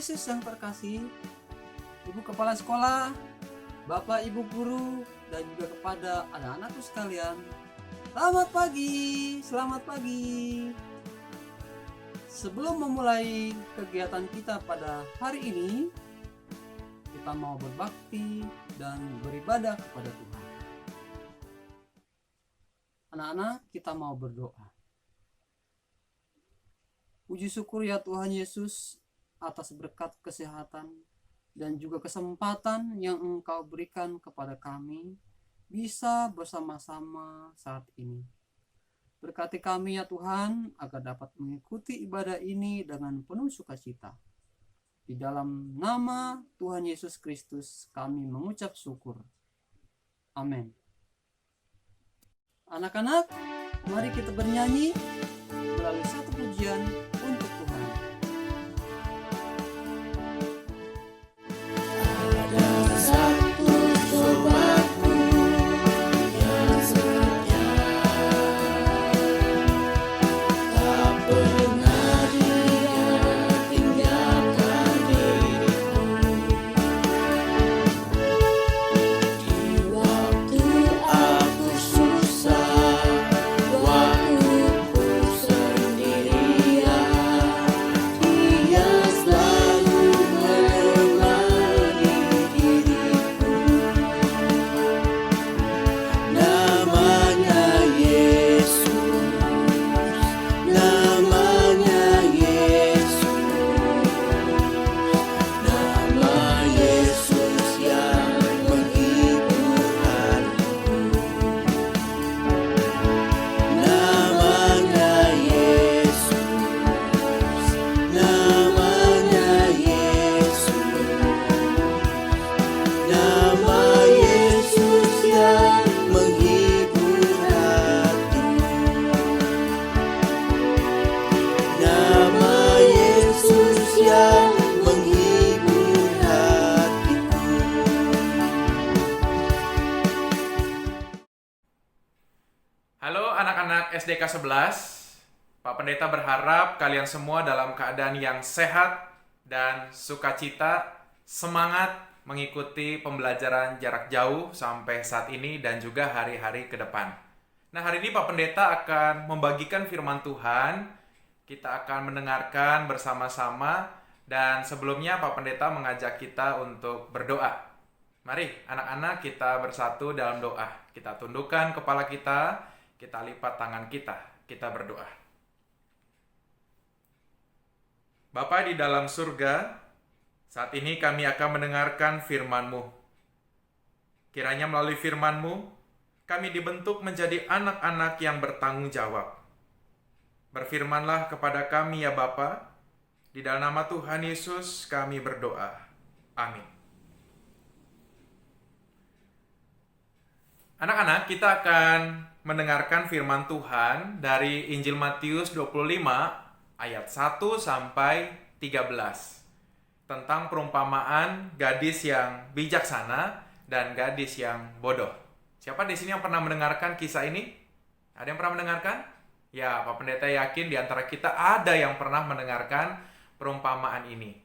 Yesus yang terkasih, Ibu Kepala Sekolah, Bapak Ibu Guru, dan juga kepada anak-anakku sekalian, selamat pagi, selamat pagi. Sebelum memulai kegiatan kita pada hari ini, kita mau berbakti dan beribadah kepada Tuhan. Anak-anak, kita mau berdoa. Puji syukur ya Tuhan Yesus atas berkat kesehatan dan juga kesempatan yang Engkau berikan kepada kami bisa bersama-sama saat ini. Berkati kami ya Tuhan agar dapat mengikuti ibadah ini dengan penuh sukacita. Di dalam nama Tuhan Yesus Kristus kami mengucap syukur. Amin. Anak-anak, mari kita bernyanyi melalui satu pujian untuk Tuhan. Halo anak-anak SDK 11, Pak Pendeta berharap kalian semua dalam keadaan yang sehat dan sukacita, semangat mengikuti pembelajaran jarak jauh sampai saat ini dan juga hari-hari ke depan. Nah, hari ini Pak Pendeta akan membagikan firman Tuhan, kita akan mendengarkan bersama-sama, dan sebelumnya Pak Pendeta mengajak kita untuk berdoa. Mari anak-anak kita bersatu dalam doa, kita tundukkan kepala kita lipat tangan kita berdoa. Bapa di dalam surga, saat ini kami akan mendengarkan firman-Mu. Kiranya melalui firman-Mu, kami dibentuk menjadi anak-anak yang bertanggung jawab. Berfirmanlah kepada kami ya Bapa, di dalam nama Tuhan Yesus kami berdoa. Amin. Anak-anak, kita akan mendengarkan firman Tuhan dari Injil Matius 25 ayat 1 sampai 13 tentang perumpamaan gadis yang bijaksana dan gadis yang bodoh. Siapa di sini yang pernah mendengarkan kisah ini? Ada yang pernah mendengarkan? Ya, Pak Pendeta yakin di antara kita ada yang pernah mendengarkan perumpamaan ini.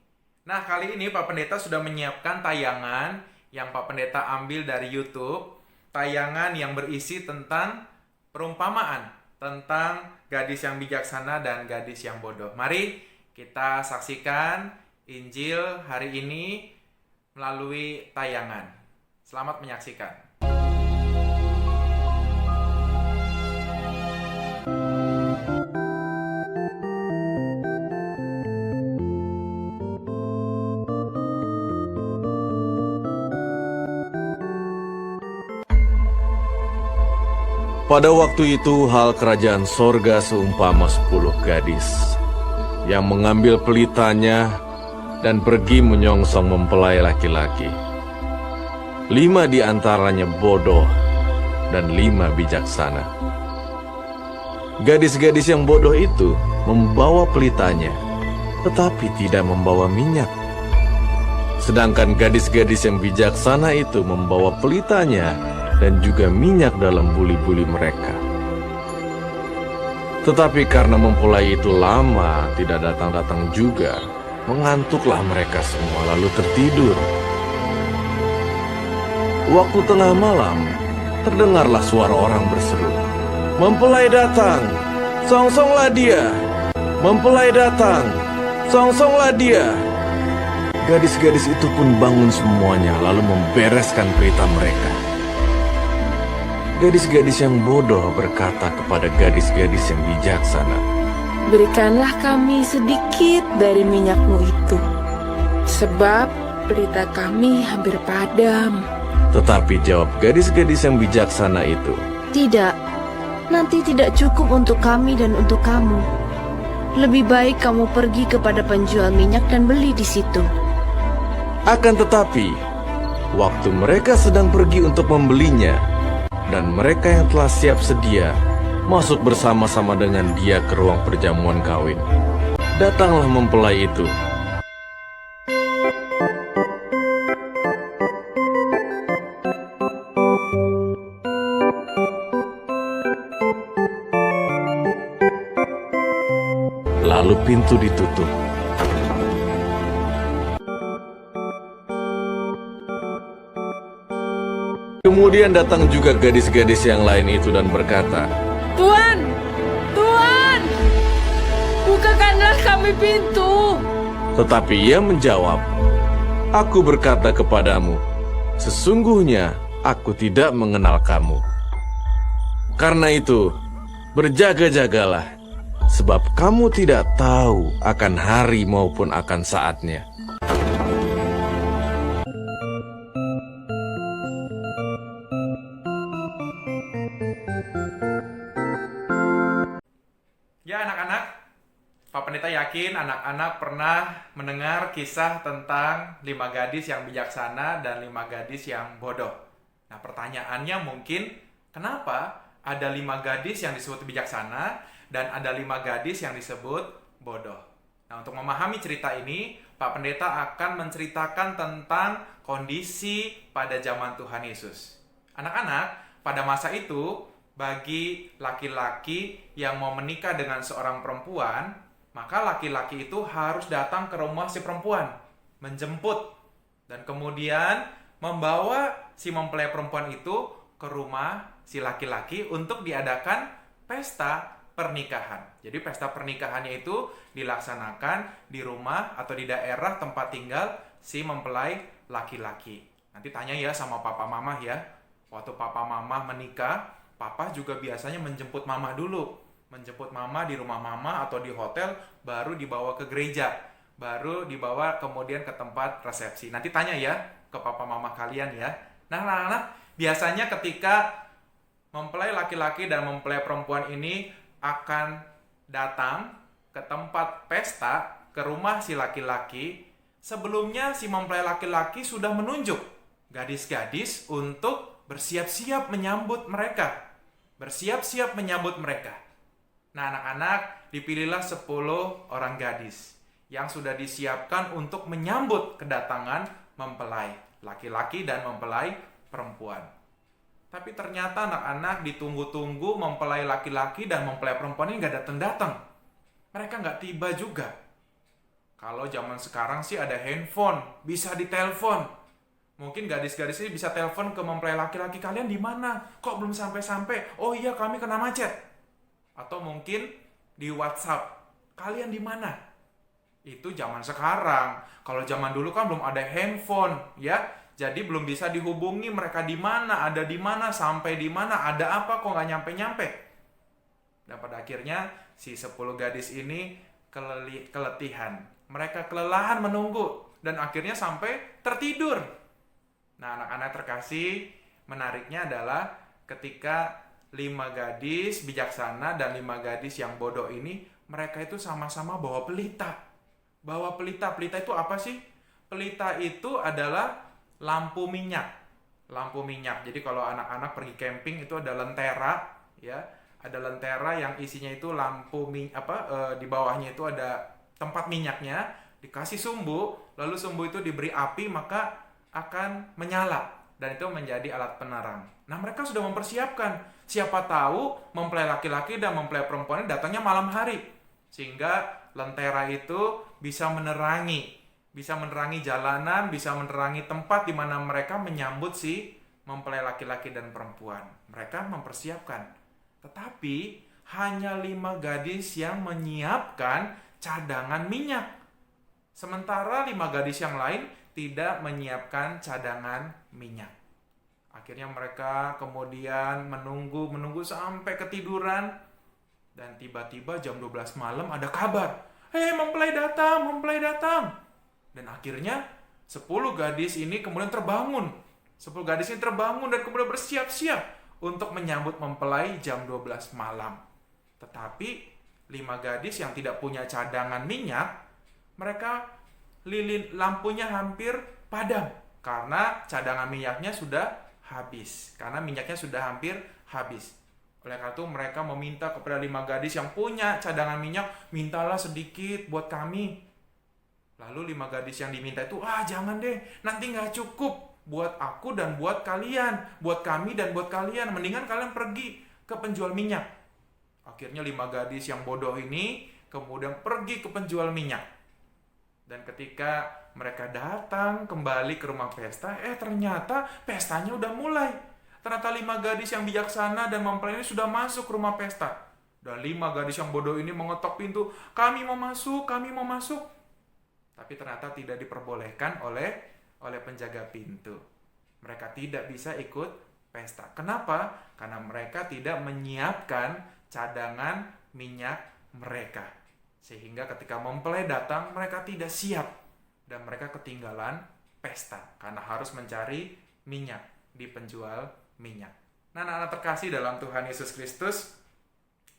Nah, kali ini Pak Pendeta sudah menyiapkan tayangan yang Pak Pendeta ambil dari YouTube, tayangan yang berisi tentang perumpamaan tentang gadis yang bijaksana dan gadis yang bodoh. Mari kita saksikan Injil hari ini melalui tayangan. Selamat menyaksikan. Pada waktu itu hal kerajaan sorga seumpama 10 gadis yang mengambil pelitanya dan pergi menyongsong mempelai laki-laki. 5 di antaranya bodoh dan 5 bijaksana. Gadis-gadis yang bodoh itu membawa pelitanya, tetapi tidak membawa minyak. Sedangkan gadis-gadis yang bijaksana itu membawa pelitanya dan juga minyak dalam buli-buli mereka. Tetapi karena mempelai itu lama tidak datang-datang juga, mengantuklah mereka semua lalu tertidur. Waktu tengah malam, terdengarlah suara orang berseru, "Mempelai datang, songsonglah dia! Mempelai datang, songsonglah dia!" Gadis-gadis itu pun bangun semuanya lalu membereskan pelita mereka. Gadis-gadis yang bodoh berkata kepada gadis-gadis yang bijaksana, "Berikanlah kami sedikit dari minyakmu itu, sebab pelita kami hampir padam." Tetapi jawab gadis-gadis yang bijaksana itu, Tidak, nanti tidak cukup untuk kami dan untuk kamu. Lebih baik kamu pergi kepada penjual minyak dan beli di situ. akan tetapi, waktu mereka sedang pergi untuk membelinya, dan mereka yang telah siap sedia masuk bersama-sama dengan dia ke ruang perjamuan kawin, datanglah mempelai itu. Lalu pintu ditutup. Kemudian datang juga gadis-gadis yang lain itu dan berkata, "Tuan, Tuan, bukakanlah kami pintu." tetapi ia menjawab, "Aku berkata kepadamu, sesungguhnya aku tidak mengenal kamu. Karena itu, berjaga-jagalah, sebab kamu tidak tahu akan hari maupun akan saatnya." Ya anak-anak, Pak Pendeta yakin anak-anak pernah mendengar kisah tentang 5 gadis yang bijaksana dan 5 gadis yang bodoh. Nah pertanyaannya mungkin, kenapa ada 5 gadis yang disebut bijaksana dan ada 5 gadis yang disebut bodoh? Nah untuk memahami cerita ini, Pak Pendeta akan menceritakan tentang kondisi pada zaman Tuhan Yesus. Anak-anak, pada masa itu, bagi laki-laki yang mau menikah dengan seorang perempuan, maka laki-laki itu harus datang ke rumah si perempuan, menjemput, dan kemudian membawa si mempelai perempuan itu ke rumah si laki-laki untuk diadakan pesta pernikahan. Jadi pesta pernikahannya itu dilaksanakan di rumah atau di daerah tempat tinggal si mempelai laki-laki. Nanti tanya ya sama papa mama ya, waktu papa mama menikah, papa juga biasanya menjemput mama dulu. Menjemput mama di rumah mama atau di hotel, baru dibawa ke gereja. Baru dibawa kemudian ke tempat resepsi. Nanti tanya ya ke papa mama kalian ya. Nah anak-anak, biasanya ketika mempelai laki-laki dan mempelai perempuan ini akan datang ke tempat pesta, ke rumah si laki-laki, sebelumnya si mempelai laki-laki sudah menunjuk gadis-gadis untuk bersiap-siap menyambut mereka. Bersiap-siap menyambut mereka. Nah anak-anak, dipilihlah 10 orang gadis yang sudah disiapkan untuk menyambut kedatangan mempelai laki-laki dan mempelai perempuan. Tapi ternyata anak-anak ditunggu-tunggu mempelai laki-laki dan mempelai perempuan ini nggak datang-datang. Mereka nggak tiba juga. Kalau zaman sekarang sih ada handphone, bisa ditelepon. Mungkin gadis-gadis ini bisa telepon ke mempelai laki-laki, "Kalian di mana? Kok belum sampai-sampai?" "Oh iya, kami kena macet." Atau mungkin di WhatsApp, "Kalian di mana?" Itu zaman sekarang. Kalau zaman dulu kan belum ada handphone, ya. Jadi belum bisa dihubungi mereka di mana, ada di mana, sampai di mana, ada apa kok nggak nyampe-nyampe. Dan pada akhirnya si 10 gadis ini keletihan. Mereka kelelahan menunggu dan akhirnya sampai tertidur. Nah, anak-anak terkasih, menariknya adalah ketika 5 gadis bijaksana dan 5 gadis yang bodoh ini, mereka itu sama-sama bawa pelita. Bawa pelita. Pelita itu apa sih? Pelita itu adalah lampu minyak. Lampu minyak. Jadi kalau anak-anak pergi camping itu ada lentera, ya. Ada lentera yang isinya itu lampu di bawahnya itu ada tempat minyaknya, dikasih sumbu, lalu sumbu itu diberi api, maka akan menyala dan itu menjadi alat penerang. Nah mereka sudah mempersiapkan, siapa tahu mempelai laki-laki dan mempelai perempuan ini datangnya malam hari, sehingga lentera itu bisa menerangi jalanan, bisa menerangi tempat di mana mereka menyambut si mempelai laki-laki dan perempuan. Mereka mempersiapkan. Tetapi hanya 5 gadis yang menyiapkan cadangan minyak. Sementara 5 gadis yang lain tidak menyiapkan cadangan minyak. Akhirnya mereka kemudian menunggu sampai ketiduran. Dan tiba-tiba jam 12 malam ada kabar. Hei, mempelai datang. Dan akhirnya 10 gadis ini kemudian terbangun. 10 gadis ini terbangun dan kemudian bersiap-siap untuk menyambut mempelai jam 12 malam. Tetapi 5 gadis yang tidak punya cadangan minyak, mereka lilin lampunya hampir padam karena cadangan minyaknya sudah habis. Karena minyaknya sudah hampir habis. Oleh karena itu mereka meminta kepada 5 gadis yang punya cadangan minyak, mintalah sedikit buat kami. Lalu 5 gadis yang diminta itu, jangan deh, nanti nggak cukup buat aku dan buat kalian, buat kami dan buat kalian, mendingan kalian pergi ke penjual minyak. Akhirnya 5 gadis yang bodoh ini kemudian pergi ke penjual minyak. Dan ketika mereka datang kembali ke rumah pesta, ternyata pestanya udah mulai. Ternyata 5 gadis yang bijaksana dan mempelai ini sudah masuk ke rumah pesta. Dan 5 gadis yang bodoh ini mengetok pintu, kami mau masuk. Tapi ternyata tidak diperbolehkan oleh penjaga pintu. Mereka tidak bisa ikut pesta. Kenapa? Karena mereka tidak menyiapkan cadangan minyak mereka. Sehingga ketika mempelai datang, mereka tidak siap. Dan mereka ketinggalan pesta. Karena harus mencari minyak di penjual minyak. Nah, anak-anak terkasih dalam Tuhan Yesus Kristus,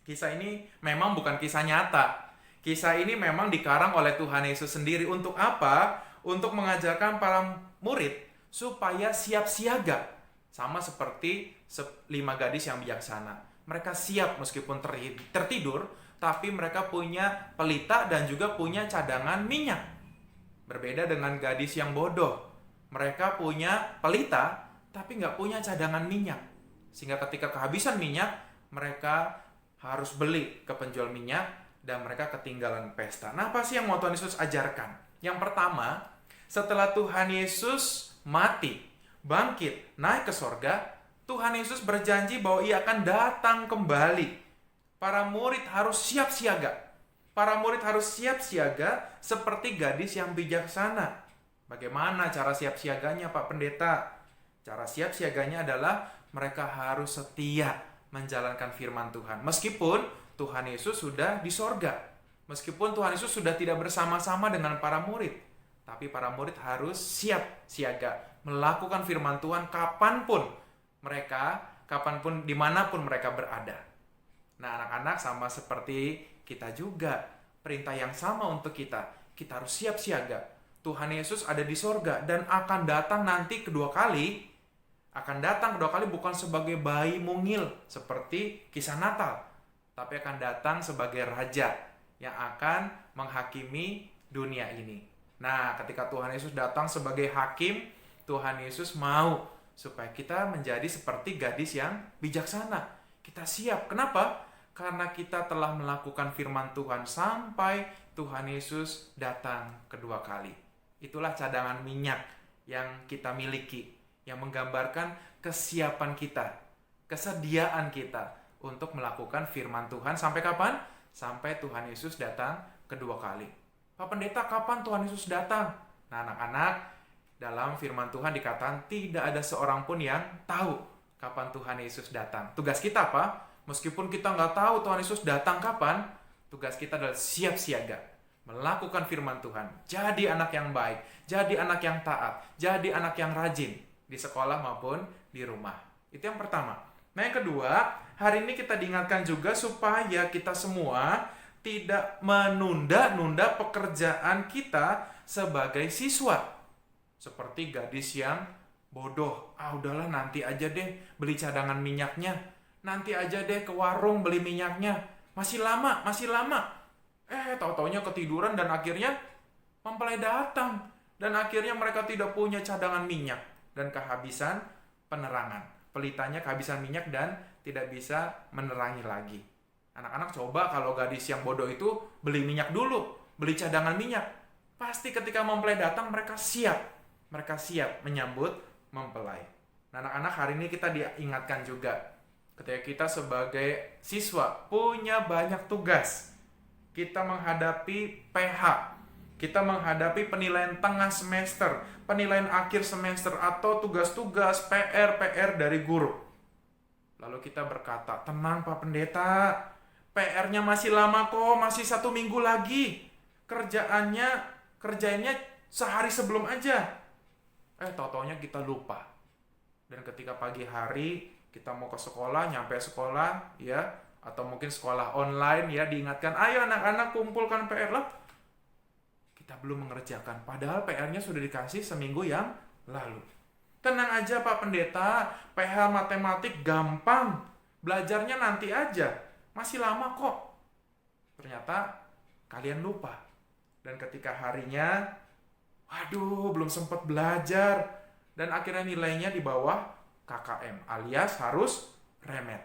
kisah ini memang bukan kisah nyata. Kisah ini memang dikarang oleh Tuhan Yesus sendiri. Untuk apa? Untuk mengajarkan para murid supaya siap siaga. Sama seperti 5 gadis yang bijaksana. Mereka siap meskipun tertidur, tapi mereka punya pelita dan juga punya cadangan minyak. Berbeda dengan gadis yang bodoh. Mereka punya pelita, tapi nggak punya cadangan minyak. Sehingga ketika kehabisan minyak, mereka harus beli ke penjual minyak dan mereka ketinggalan pesta. Nah, apa sih yang mau Tuhan Yesus ajarkan? Yang pertama, setelah Tuhan Yesus mati, bangkit, naik ke sorga, Tuhan Yesus berjanji bahwa Ia akan datang kembali. Para murid harus siap siaga. Para murid harus siap siaga seperti gadis yang bijaksana. Bagaimana cara siap siaganya, Pak Pendeta? Cara siap siaganya adalah mereka harus setia menjalankan firman Tuhan. Meskipun Tuhan Yesus sudah di sorga. Meskipun Tuhan Yesus sudah tidak bersama-sama dengan para murid. Tapi para murid harus siap siaga. Melakukan firman Tuhan kapanpun dimanapun mereka berada. Nah, anak-anak sama seperti kita juga. Perintah yang sama untuk kita. Kita harus siap siaga. Tuhan Yesus ada di sorga dan akan datang nanti kedua kali. Akan datang kedua kali bukan sebagai bayi mungil seperti kisah Natal. Tapi akan datang sebagai raja yang akan menghakimi dunia ini. Nah, ketika Tuhan Yesus datang sebagai hakim, Tuhan Yesus mau supaya kita menjadi seperti gadis yang bijaksana. Kita siap. Kenapa? Karena kita telah melakukan firman Tuhan sampai Tuhan Yesus datang kedua kali. Itulah cadangan minyak yang kita miliki, yang menggambarkan kesiapan kita, kesediaan kita untuk melakukan firman Tuhan sampai kapan? Sampai Tuhan Yesus datang kedua kali. Pak Pendeta, kapan Tuhan Yesus datang? Nah, anak-anak, dalam firman Tuhan dikatakan tidak ada seorang pun yang tahu kapan Tuhan Yesus datang. Tugas kita apa? Meskipun kita nggak tahu Tuhan Yesus datang kapan, tugas kita adalah siap siaga. Melakukan firman Tuhan. Jadi anak yang baik, jadi anak yang taat, jadi anak yang rajin di sekolah maupun di rumah. Itu yang pertama. Nah, yang kedua, hari ini kita diingatkan juga supaya kita semua tidak menunda-nunda pekerjaan kita sebagai siswa. Seperti gadis yang bodoh. Udahlah nanti aja deh beli cadangan minyaknya. Nanti aja deh ke warung beli minyaknya. Masih lama. Tahu-taunya ketiduran dan akhirnya mempelai datang. Dan akhirnya mereka tidak punya cadangan minyak dan kehabisan penerangan. Pelitanya kehabisan minyak dan tidak bisa menerangi lagi. Anak-anak coba kalau gadis yang bodoh itu beli minyak dulu, beli cadangan minyak. Pasti ketika mempelai datang mereka siap. Mereka siap menyambut mempelai. Nah, anak-anak, hari ini kita diingatkan juga ketika kita sebagai siswa punya banyak tugas. Kita menghadapi PH, kita menghadapi penilaian tengah semester, penilaian akhir semester, atau tugas-tugas PR dari guru. Lalu kita berkata, tenang Pak Pendeta, PR-nya masih lama kok, masih 1 minggu lagi. Kerjainnya sehari sebelum aja. Tau-taunya kita lupa. Dan ketika pagi hari kita mau ke sekolah, nyampe sekolah, ya, atau mungkin sekolah online, ya, diingatkan, ayo anak-anak kumpulkan PR lah. Kita belum mengerjakan, padahal PR-nya sudah dikasih seminggu yang lalu. Tenang aja Pak Pendeta, PH matematik gampang, belajarnya nanti aja, masih lama kok. Ternyata kalian lupa. Dan ketika harinya, waduh, belum sempat belajar. Dan akhirnya nilainya di bawah KKM, alias harus remet.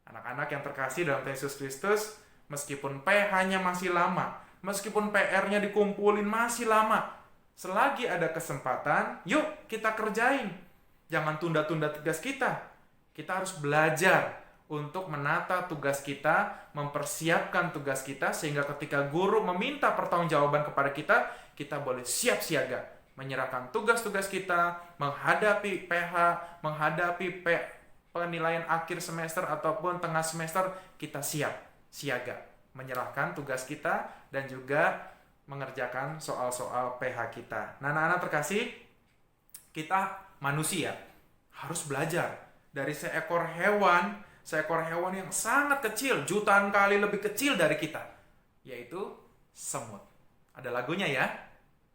Anak-anak yang terkasih dalam Tuhan Yesus Kristus, meskipun PH-nya masih lama, meskipun PR-nya dikumpulin masih lama, selagi ada kesempatan, yuk kita kerjain. Jangan tunda-tunda tugas kita. Kita harus belajar untuk menata tugas kita, mempersiapkan tugas kita, sehingga ketika guru meminta pertanggungjawaban kepada kita, kita boleh siap siaga menyerahkan tugas-tugas kita, menghadapi PH, menghadapi penilaian akhir semester ataupun tengah semester, kita siap siaga menyerahkan tugas kita dan juga mengerjakan soal-soal PH kita. Nah, anak-anak terkasih, kita manusia harus belajar dari seekor hewan yang sangat kecil, jutaan kali lebih kecil dari kita, yaitu semut. Ada lagunya ya,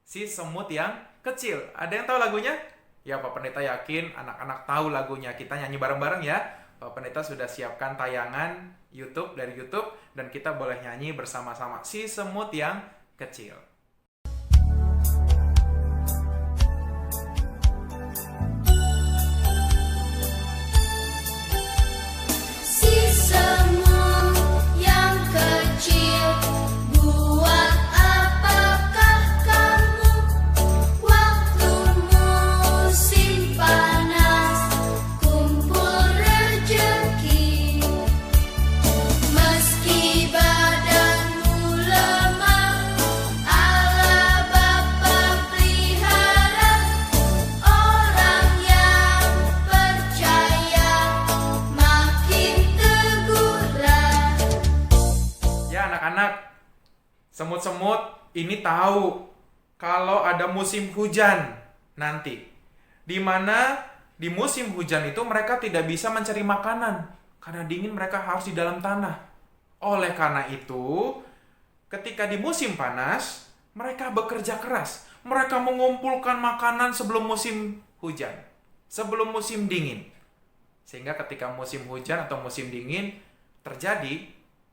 si semut yang kecil. Ada yang tahu lagunya? Ya, Pak Pendeta yakin anak-anak tahu lagunya. Kita nyanyi bareng-bareng ya. Pak Pendeta sudah siapkan tayangan dari YouTube, dan kita boleh nyanyi bersama-sama, si semut yang kecil. Si semut yang kecil, buat apakah kamu waktu musim panas kumpul rejeki? Meski badanmu lemah, Allah Bapa pelihara orang yang percaya makin teguran. Ya anak-anak, semut-semut ini tahu kalau ada musim hujan nanti. Di mana di musim hujan itu mereka tidak bisa mencari makanan. Karena dingin, mereka harus di dalam tanah. Oleh karena itu, ketika di musim panas, mereka bekerja keras. Mereka mengumpulkan makanan sebelum musim hujan, sebelum musim dingin. Sehingga ketika musim hujan atau musim dingin terjadi,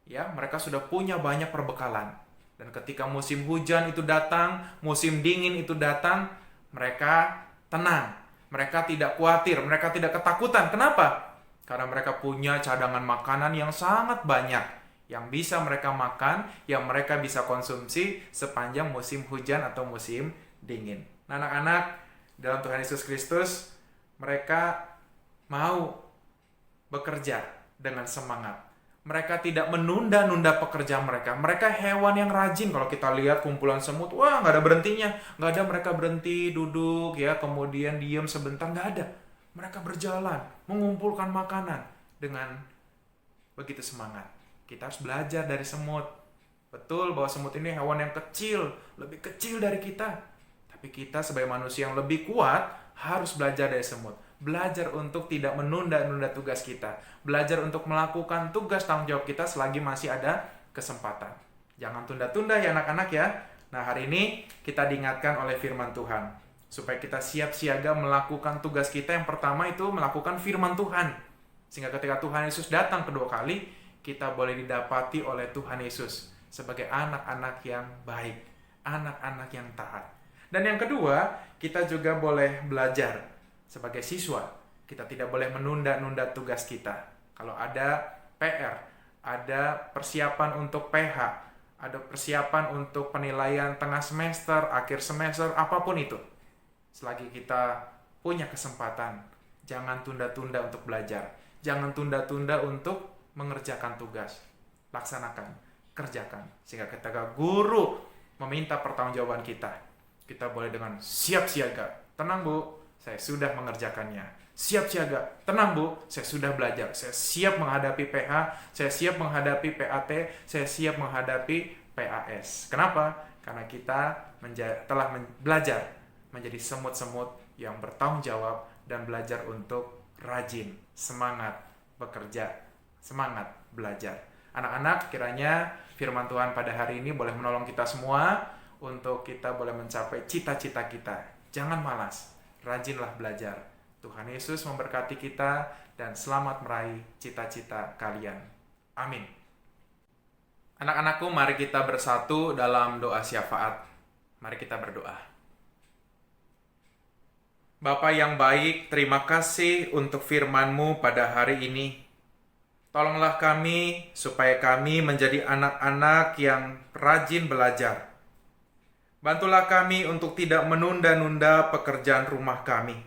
ya, mereka sudah punya banyak perbekalan. Dan ketika musim hujan itu datang, musim dingin itu datang, mereka tenang. Mereka tidak khawatir, mereka tidak ketakutan. Kenapa? Karena mereka punya cadangan makanan yang sangat banyak, yang bisa mereka makan, yang mereka bisa konsumsi sepanjang musim hujan atau musim dingin. Nah, anak-anak, dalam Tuhan Yesus Kristus, mereka mau bekerja dengan semangat. Mereka tidak menunda-nunda pekerjaan mereka. Mereka hewan yang rajin. Kalau kita lihat kumpulan semut, wah, nggak ada berhentinya. Nggak ada mereka berhenti, duduk, ya, kemudian diam sebentar. Nggak ada. Mereka berjalan, mengumpulkan makanan dengan begitu semangat. Kita harus belajar dari semut. Betul bahwa semut ini hewan yang kecil, lebih kecil dari kita. Tapi kita sebagai manusia yang lebih kuat, harus belajar dari semut. Belajar untuk tidak menunda-nunda tugas kita. Belajar untuk melakukan tugas tanggung jawab kita selagi masih ada kesempatan. Jangan tunda-tunda ya anak-anak ya. Nah, hari ini kita diingatkan oleh firman Tuhan, supaya kita siap siaga melakukan tugas kita. Yang pertama itu melakukan firman Tuhan. Sehingga ketika Tuhan Yesus datang kedua kali, kita boleh didapati oleh Tuhan Yesus sebagai anak-anak yang baik, anak-anak yang taat. Dan yang kedua, kita juga boleh belajar sebagai siswa. Kita tidak boleh menunda-nunda tugas kita. Kalau ada PR, ada persiapan untuk PH, ada persiapan untuk penilaian tengah semester, akhir semester, apapun itu. Selagi kita punya kesempatan, jangan tunda-tunda untuk belajar. Jangan tunda-tunda untuk mengerjakan tugas. Laksanakan, kerjakan. Sehingga ketika guru meminta pertanggungjawaban kita, kita boleh dengan siap siaga. Tenang Bu, saya sudah mengerjakannya. Siap siaga, tenang Bu, saya sudah belajar. Saya siap menghadapi PH, saya siap menghadapi PAT, saya siap menghadapi PAS. Kenapa? Karena kita telah belajar menjadi semut-semut yang bertanggung jawab dan belajar untuk rajin, semangat bekerja, semangat belajar. Anak-anak, kiranya firman Tuhan pada hari ini boleh menolong kita semua untuk kita boleh mencapai cita-cita kita. Jangan malas, rajinlah belajar. Tuhan Yesus memberkati kita dan selamat meraih cita-cita kalian. Amin. Anak-anakku, mari kita bersatu dalam doa syafaat. Mari kita berdoa. Bapa yang baik, terima kasih untuk firman-Mu pada hari ini. Tolonglah kami supaya kami menjadi anak-anak yang rajin belajar. Bantulah kami untuk tidak menunda-nunda pekerjaan rumah kami,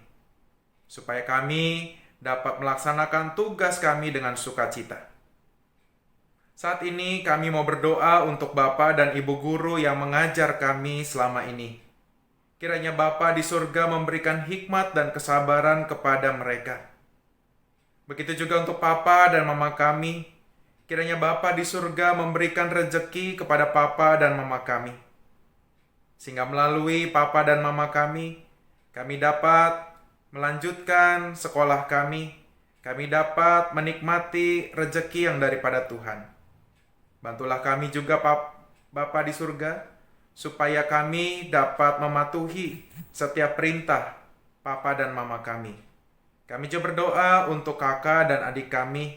supaya kami dapat melaksanakan tugas kami dengan sukacita. Saat ini kami mau berdoa untuk Bapak dan Ibu Guru yang mengajar kami selama ini. Kiranya Bapa di surga memberikan hikmat dan kesabaran kepada mereka. Begitu juga untuk Papa dan Mama kami. Kiranya Bapa di surga memberikan rezeki kepada Papa dan Mama kami. Sehingga melalui Papa dan Mama kami dapat melanjutkan sekolah kami dapat menikmati rezeki yang daripada Tuhan. Bantulah kami juga Bapa di surga, supaya kami dapat mematuhi setiap perintah Papa dan Mama kami. Kami juga berdoa untuk kakak dan adik kami.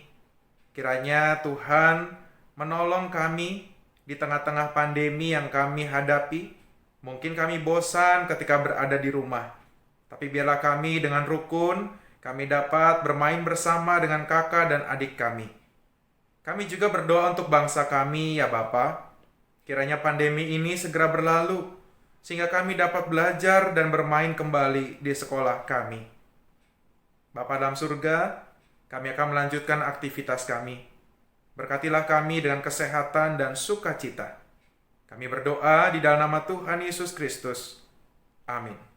Kiranya Tuhan menolong kami di tengah-tengah pandemi yang kami hadapi. Mungkin kami bosan ketika berada di rumah. Tapi biarlah kami dengan rukun, kami dapat bermain bersama dengan kakak dan adik kami. Kami juga berdoa untuk bangsa kami, ya Bapa. Kiranya pandemi ini segera berlalu, sehingga kami dapat belajar dan bermain kembali di sekolah kami. Bapa dalam surga, kami akan melanjutkan aktivitas kami. Berkatilah kami dengan kesehatan dan sukacita. Kami berdoa di dalam nama Tuhan Yesus Kristus. Amin.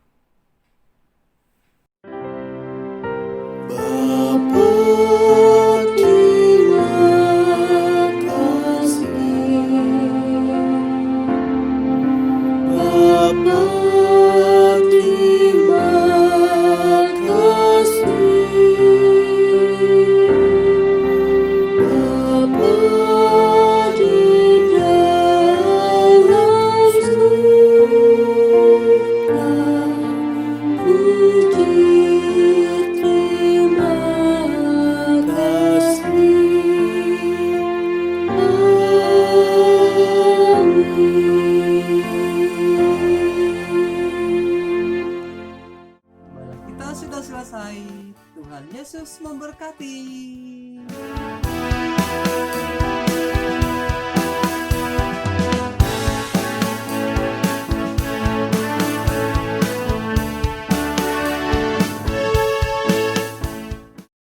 Kita sudah selesai. Tuhan Yesus memberkati.